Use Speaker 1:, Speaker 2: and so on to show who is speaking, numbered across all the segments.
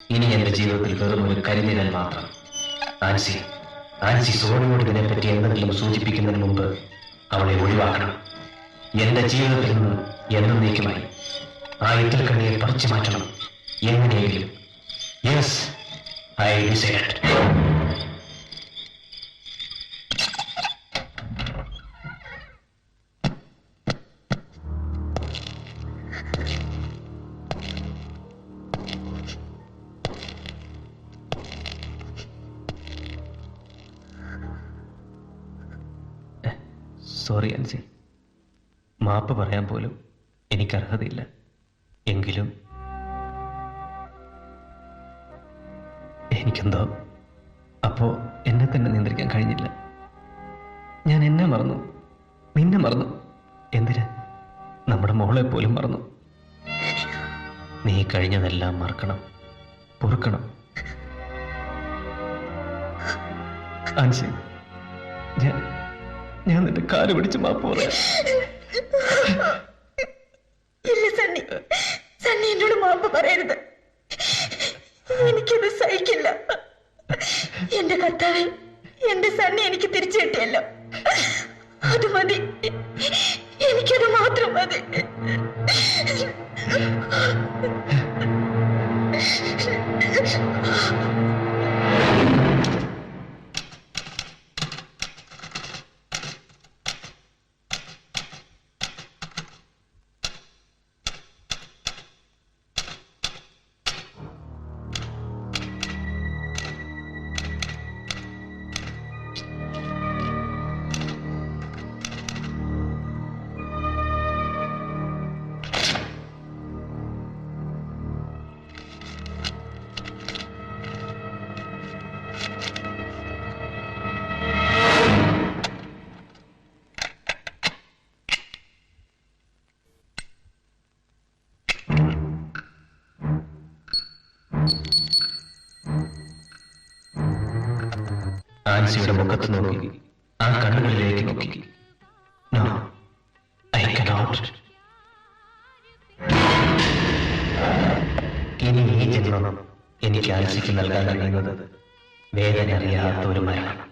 Speaker 1: ഇനി എന്റെ ജീവിതത്തിൽ വെറും ഒരു കരിനിഴൽ മാത്രം. ആൻസി ആൻസി സോണിയോട് ഇതിനെപ്പറ്റി എന്തെങ്കിലും സൂചിപ്പിക്കുന്നതിന് മുമ്പ് അവളെ ഒഴിവാക്കണം. എന്റെ ജീവിതത്തിൽ നിന്ന് എന്നേക്കുമായി ആ ഇത്തിൽക്കണ്ണിയെ പറിച്ചു മാറ്റണം എങ്ങനെയെങ്കിലും. Yes, I decide. Sorry Ancy, മാപ്പ് പറയാൻ പോലും എനിക്ക് അർഹതയില്ല. എങ്കിലും എനിക്കെന്തോ അപ്പോ എന്നെ തന്നെ നിയന്ത്രിക്കാൻ കഴിഞ്ഞില്ല. ഞാൻ എന്നെ മറന്നു, നിന്നെ മറന്നു, എന്തിന് നമ്മുടെ മോളെ പോലും മറന്നു. നീ കഴിഞ്ഞതെല്ലാം മറക്കണം, പൊറുക്കണം ആൻസി. ഞാൻ നിന്റെ കാല് പിടിച്ച് മാപ്പ് പറയാം.
Speaker 2: ഇല്ല സണ്ണി, സണ്ണി എന്നോട് മാപ്പ് പറയരുത്. എനിക്കത് സഹിക്കില്ല. എന്റെ കർത്താവേ, എന്റെ സണ്ണി എനിക്ക് തിരിച്ചു കിട്ടിയല്ലോ, അത് മതി. എനിക്കത് മാത്രം മതി.
Speaker 1: ആൻസിയുടെ മുഖത്ത് നോക്കി, ആ കണ്ണുകളിലേക്ക് നോക്കി. No, I cannot. ഇനി ഈ ജന്മം എനിക്ക് ആൻസിക്ക് നൽകാൻ കഴിയുന്നത് വേദന അറിയാത്ത ഒരു മരണം.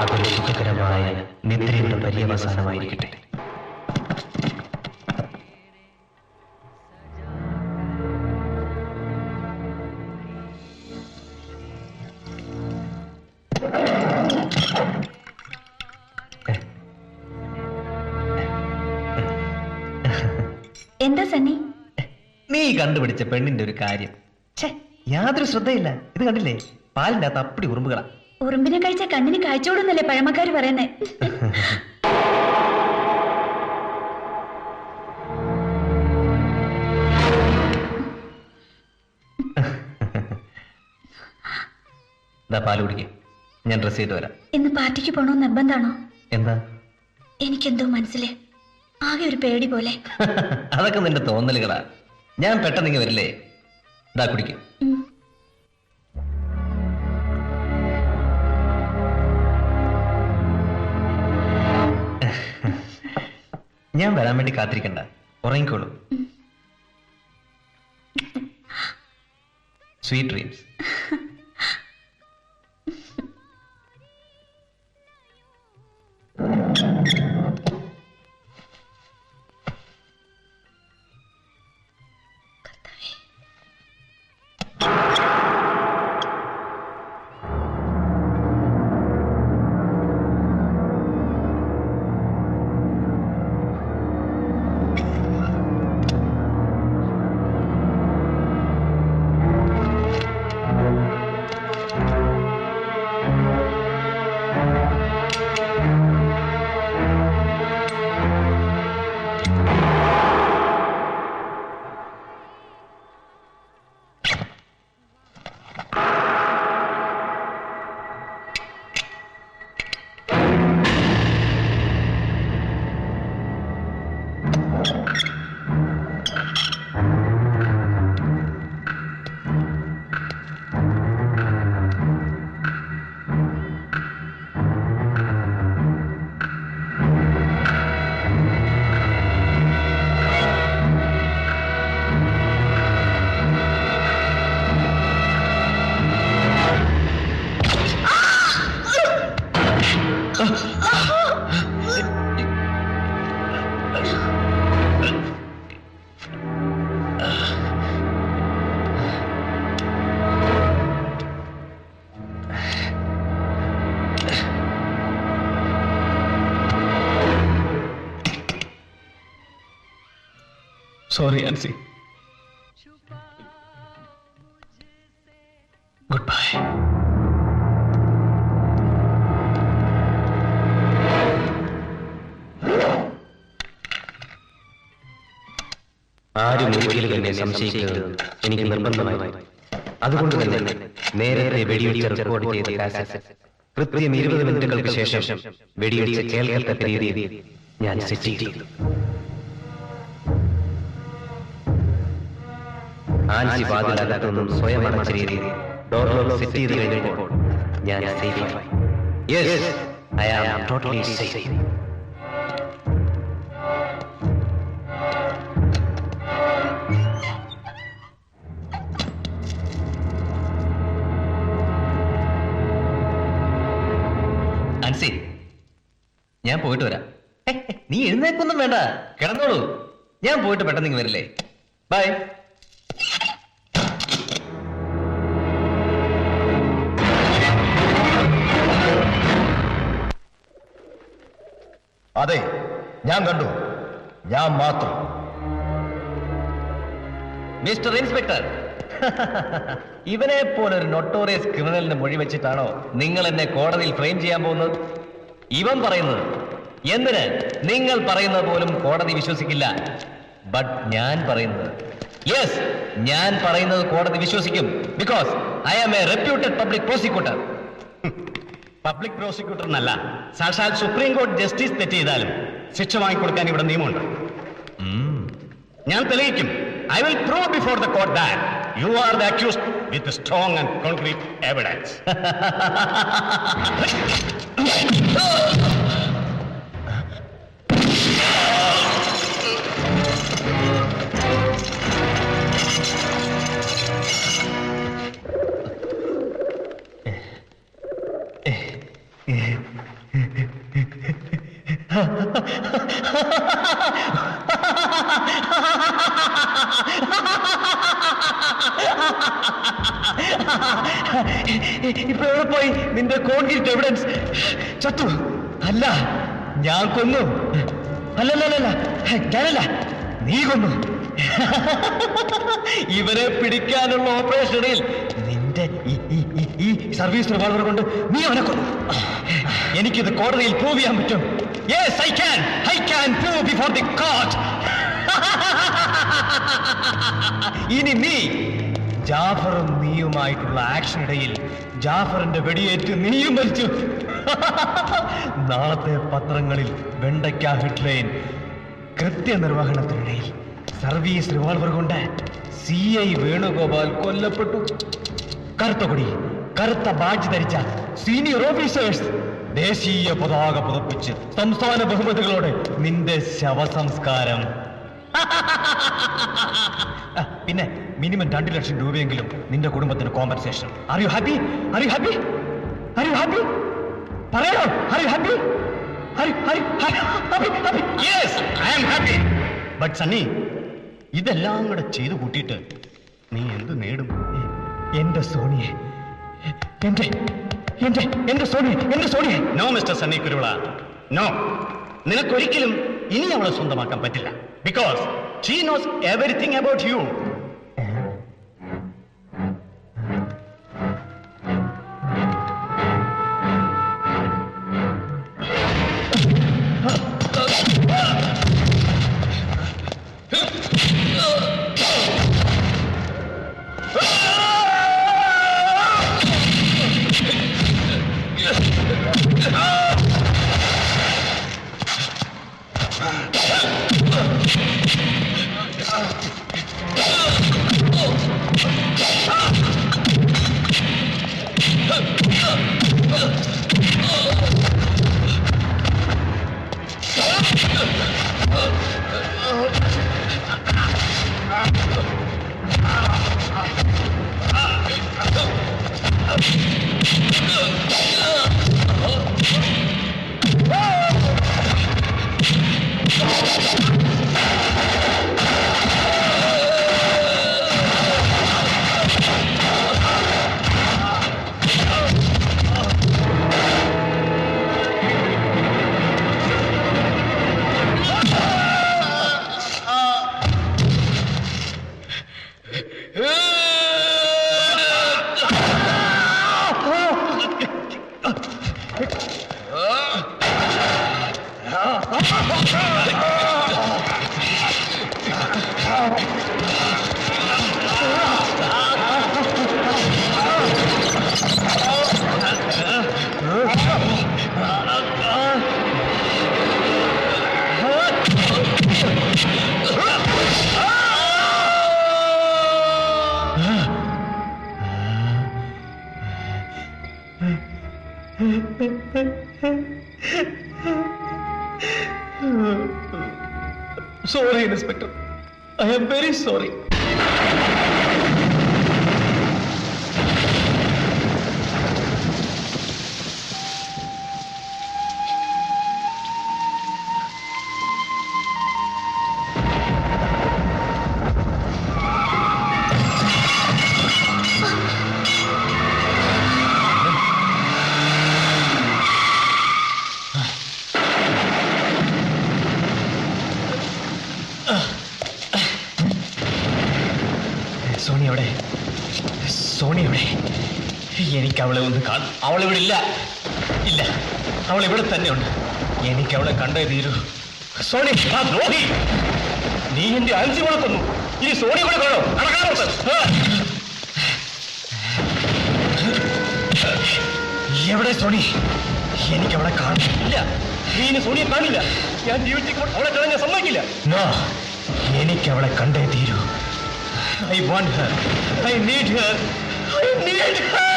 Speaker 1: അതൊരു സുഖകരമായ നിദ്രയുടെ പര്യവസാനമായിരിക്കട്ടെ.
Speaker 2: എന്താ സണ്ണി?
Speaker 1: നീ കണ്ടുപിടിച്ച പെണ്ണിന്റെ ഒരു കാര്യം യാതൊരു ശ്രദ്ധയില്ല. ഇത് കണ്ടില്ലേ, പാലിന്റെ അകത്ത് അപ്പടി ഉറുമ്പുകളാ.
Speaker 2: ഉറുമ്പിനെ കഴിച്ച കണ്ണിന് കാഴ്ചയോടൊന്നല്ലേ പഴമക്കാര് പറയുന്നേ.
Speaker 1: പാല് കുടിക്കും, ഞാൻ ഡ്രസ് ചെയ്ത് വരാം.
Speaker 2: ഇന്ന് പാർട്ടിക്ക് പോണോ നിർബന്ധാണോ?
Speaker 1: എന്താ?
Speaker 2: എനിക്കെന്തോ മനസ്സിലെ ആകെ ഒരു പേടി പോലെ.
Speaker 1: അതൊക്കെ നിന്റെ തോന്നലുകളാ. ഞാൻ പെട്ടെന്ന് വരില്ലേ? ഇതാ കുടിക്കും. ഞാൻ വരാൻ വേണ്ടി കാത്തിരിക്കണ്ട, ഉറങ്ങിക്കോളൂ. Sweet dreams. Sorry Ancy. Goodbye. ആരും ഒരിക്കലും എന്നെ സംശയിക്കുന്നത് എനിക്ക് നിർബന്ധമായി. അതുകൊണ്ട് തന്നെ നേരത്തെ വെടിവെച്ച് റെക്കോർഡ് ചെയ്ത കാസറ്റ് കൃത്യം 20 മിനിറ്റുകൾക്ക് ശേഷം വെടിവെച്ച് കേൾക്കത്തക്ക രീതിയിൽ ഞാൻ സെറ്റ് ചെയ്തു. ആൻസി വാതിലകത്തൊന്നും സ്വയം അടച്ച രീതിയിൽ ഡോർ സെറ്റ് ചെയ്ത് കഴിഞ്ഞപ്പോൾ ഞാൻ സേഫായി. Yes, I am totally safe. Ancy, ഞാൻ പോയിട്ട് വരാം. നീ എഴുന്നേക്കൊന്നും വേണ്ട, കിടന്നോളൂ. ഞാൻ പോയിട്ട് പെട്ടെന്ന് ഇങ്ങ് വരില്ലേ? ബൈ.
Speaker 3: അതെ, ഞാൻ കണ്ടു. ഞാൻ മാത്രം.
Speaker 1: മിസ്റ്റർ ഇൻസ്പെക്ടർ, ഇവനെ പോലൊരു നൊട്ടോറിയസ് ക്രിമിനലിന് മൊഴി വെച്ചിട്ടാണോ നിങ്ങൾ എന്നെ കോടതിയിൽ ഫ്രെയിം ചെയ്യാൻ പോകുന്നത്? ഇവൻ പറയുന്നത് എന്തിന് നിങ്ങൾ പറയുന്നത് പോലും കോടതി വിശ്വസിക്കില്ല. ബട്ട് ഞാൻ പറയുന്നത്, യെസ്, ഞാൻ പറയുന്നത് കോടതി വിശ്വസിക്കും. Because I am a reputed public prosecutor.
Speaker 3: Public prosecutor എന്നല്ല, സാക്ഷാൽ സുപ്രീം കോടതി ജസ്റ്റിസ് തെറ്റ് ചെയ്താലും ശിക്ഷ വാങ്ങിക്കൊടുക്കാൻ ഇവിടെ നിയമമുണ്ട്. ഞാൻ തെളിയിക്കും. I will prove before the court that you are the accused with strong and concrete evidence.
Speaker 1: ഇപ്പൊ എവിടെ പോയി നിന്റെ കോൺക്രീറ്റ് എവിഡൻസ്? ചത്തു? അല്ല, ഞാൻ കൊന്നു. അല്ലല്ല, ഞാനല്ല, നീ കൊന്നു. ഇവരെ പിടിക്കാനുള്ള ഓപ്പറേഷനിൽ നിന്റെ ഈ സർവീസ് റിവോൾവർ കൊണ്ട് നീ അവനെ കൊന്നു. എനിക്കിത് കോടതിയിൽ പ്രൂവ് ചെയ്യാൻ പറ്റും. Yes, I can prove before the court. ഇനി നീ ജാഫറും നീയുമായിട്ടുള്ള ആക്ഷനിടയിൽ ജാഫറിന്റെ വെടിയേറ്റ് നീയും മരിച്ചു. നാളത്തെ പത്രങ്ങളിൽ വെണ്ടയ്ക്ക ഹെഡ്ലൈൻ, കൃത്യനിർവഹണത്തിനിടയിൽ സർവീസ് റിവോൾവർ കൊണ്ട് CI വേണുഗോപാൽ കൊല്ലപ്പെട്ടു. കറുത്ത കൊടി, കറുത്ത ബാഡ്ജ് ധരിച്ച സീനിയർ ഓഫീസേഴ്സ് ദേശീയ പതാക പുതപ്പിച്ച് സംസ്ഥാന ബഹുമതികളോടെ നിന്റെ ശവസംസ്കാരം. പിന്നെ മിനിമം 2 ലക്ഷം രൂപയെങ്കിലും നിന്റെ കുടുംബത്തിന് കോമ്പൻസേഷൻ. Are you happy? പറയണോ?
Speaker 3: Yes, I am happy. But Sunny, ഇതെല്ലാം കൂടെ ചെയ്തു കൂട്ടിയിട്ട് നീ എന്ത് നേടും?
Speaker 1: എന്റെ സോണിയെ, എന്റെ സോണിയെ.
Speaker 3: No mister Sunny Kuruvila, no. നിനക്കൊരിക്കലും ഇനി അവളെ സ്വന്തമാക്കാൻ പറ്റില്ല. Because she knows everything about you.
Speaker 1: sorry, Inspector. I am very sorry. Sony എവിടെ? എനിക്ക് അവളെ ഒന്ന് കാണും. അവളിവിടെ ഇല്ല. ഇല്ല, അവൾ ഇവിടെ തന്നെ ഉണ്ട്. എനിക്ക് അവളെ കണ്ടേ തീരൂ. സോണി, ആ ദ്രോഹി, നീ എന്റെ ആൻസി കൊളത്തുന്നു. ഈ സോണി ഇവിടെ കാണോ? നടക്കാറുണ്ട്. എവിടെ സോണി? എനിക്ക് അവളെ കാണില്ല. നീ ഇനി സോണിയെ കാണില്ല. ഞാൻ ജീവിതത്തിൽ അവളെ കാണാൻ ഞാൻ സമ്മതിക്കില്ല. എനിക്ക് അവളെ കണ്ടേ തീരൂ. I want her. I need her. I need her.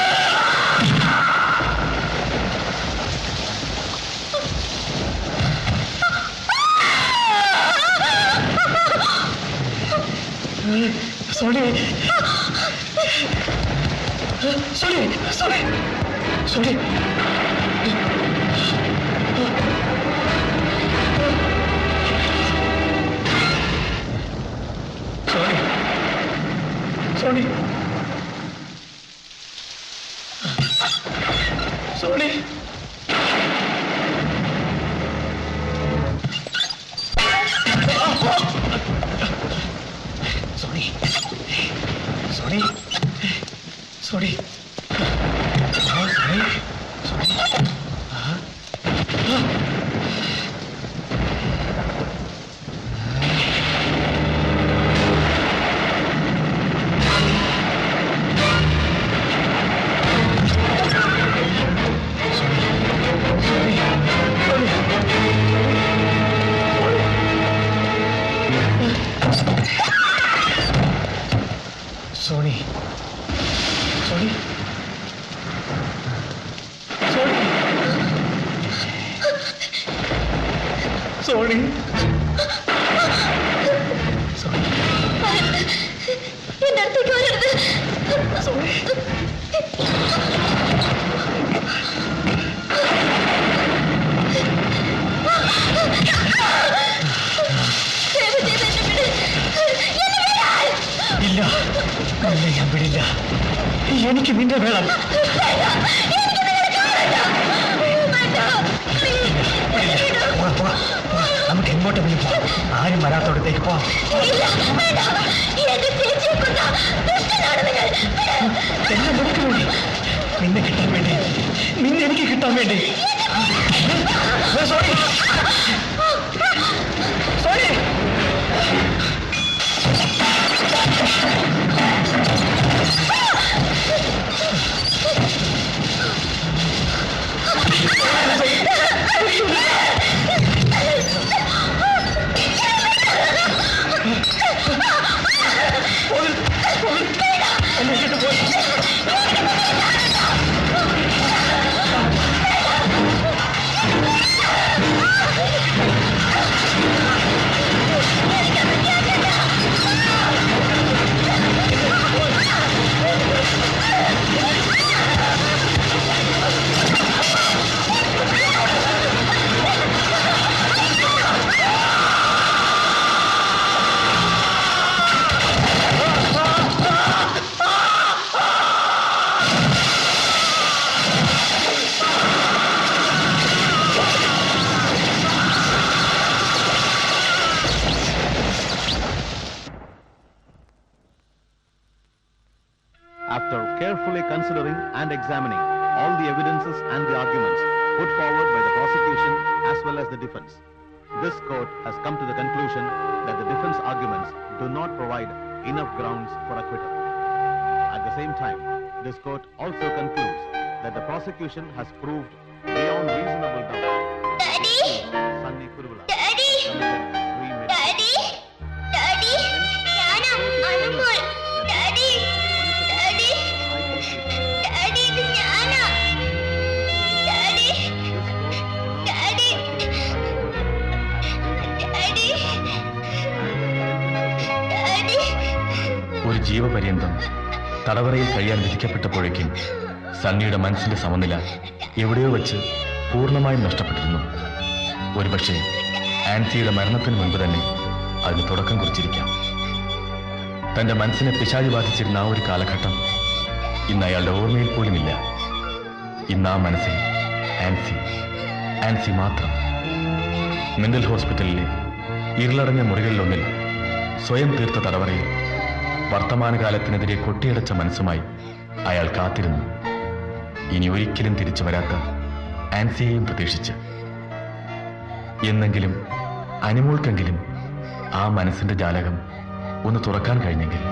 Speaker 1: Sorry. Sorry. Sorry. Sorry. Sorry. Sorry. Sorry. Sorry. Sorry. Oh, sorry. Sorry. Sorry. Sorry. Sorry. Sorry. Sorry.
Speaker 2: എന്റെ അടുത്തേക്ക് വരരുത്.
Speaker 1: Sorry. ഇല്ല, ഇല്ല, ഞാൻ വിടില്ല. എനിക്ക് നിന്നെ വേണം. നമുക്ക് എങ്ങോട്ടെങ്കിലും പോവാം. ആരും വരാത്തോടത്തേക്ക് പോവാം. എല്ലാം നിനക്ക് വേണ്ടി, നിന്നെ കിട്ടാൻ വേണ്ടി, നിന്നെ എനിക്ക് കിട്ടാൻ വേണ്ടി. Sorry, sorry.
Speaker 4: After carefully considering and examining all the evidences and the arguments put forward by the prosecution as well as the defense, this court has come to the conclusion that the defense arguments do not provide enough grounds for acquittal. At the same time, this court also concludes that the prosecution has proved beyond reasonable doubt
Speaker 2: Daddy!
Speaker 4: Sunny Kuruvula
Speaker 2: Daddy! Daddy! Daddy! ഞാനാ Anumol. Daddy! Daddy! Daddy, ഇത് ഞാനാ. Daddy! Daddy! Daddy!
Speaker 5: ഒരു ജീവപര്യന്തം തടവറയിൽ കഴിയാൻ വിധിക്കപ്പെട്ടപ്പോഴേക്കും സണ്ണിയുടെ മനസ്സിന്റെ സമനില എവിടെയോ വെച്ച് പൂർണ്ണമായും നഷ്ടപ്പെട്ടിരുന്നു. ഒരുപക്ഷെ ആൻസിയുടെ മരണത്തിന് മുൻപ് തന്നെ അതിന് തുടക്കം കുറിച്ചിരിക്കാം. തന്റെ മനസ്സിനെ പിശാചി ബാധിച്ചിരുന്ന ആ ഒരു കാലഘട്ടം ഇന്ന് അയാളുടെ ഓർമ്മയിൽ പോലുമില്ല. ഇന്ന് ആ മനസ്സിൽ ആൻസി മാത്രം. മെന്റൽ ഹോസ്പിറ്റലിലെ ഇരുളടഞ്ഞ മുറികളിലൊന്നിൽ സ്വയം തീർത്ത തടവറയിൽ വർത്തമാനകാലത്തിനെതിരെ കൊട്ടിയടച്ച മനസ്സുമായി അയാൾ കാത്തിരുന്നു. ഇനി ഒരിക്കലും തിരിച്ചു വരാത്ത ആൻസിയെയും പ്രതീക്ഷിച്ച്. എന്നെങ്കിലും അനിമോൾക്കെങ്കിലും ആ മനസ്സിന്റെ ജാലകം ഒന്ന് തുറക്കാൻ കഴിഞ്ഞെങ്കിൽ